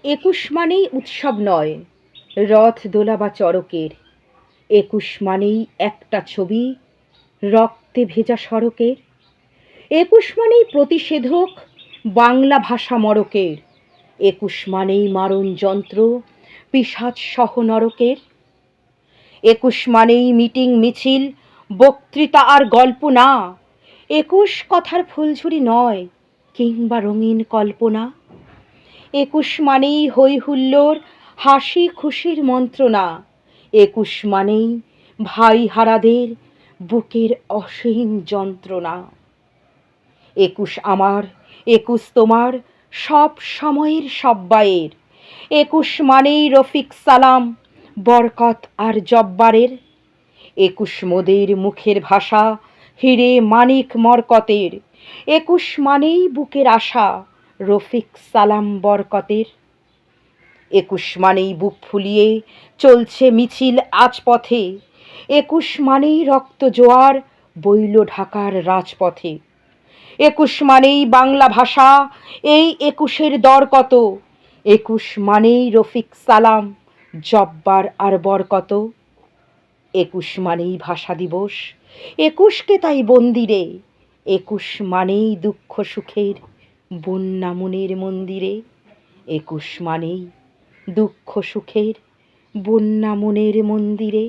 একুশ মানেই উৎসব নয়, রথ দোলা বা চড়কের। একুশ মানেই একটা ছবি, রক্তে ভেজা সড়কের। একুশ মানেই প্রতিষেধক, বাংলা ভাষা মড়কের। একুশ মানেই মারণ যন্ত্র, পিশাচ সহ নরকের। একুশ মানেই মিটিং মিছিল, বক্তৃতা আর গল্প না। একুশ কথার ফুলঝুরি নয়, কিংবা রঙিন কল্পনা। একুশ মানেই হই হুল্লোড়, হাসি খুশির মন্ত্রণা। একুশ মানেই ভাই হারাদের বুকের অসীম যন্ত্রণা। একুশ আমার, একুশ তোমার, সব সময়ের সব্বাইয়ের। একুশ মানেই রফিক সালাম, বরকত আর জব্বারের। একুশ মোদের মুখের ভাষা, হিরে মানিক মরকতের। একুশ মানেই বুকের আশা, রফিক সালাম বরকতের। একুশ মানেই বুক ফুলিয়ে চলছে মিছিল আজ পথে। একুশ মানেই রক্ত জোয়ার বইল ঢাকার রাজপথে। একুশ মানেই বাংলা ভাষা, এই একুশের দর কত। একুশ মানেই রফিক সালাম, জব্বার আর বরকত। একুশ মানেই ভাষা দিবস, একুশকে তাই বন্দিরে। একুশ মানেই দুঃখ সুখের বন্যা মনের মন্দিরে। একুশ মানেই দুঃখ সুখের বন্যা মনের মন্দিরে।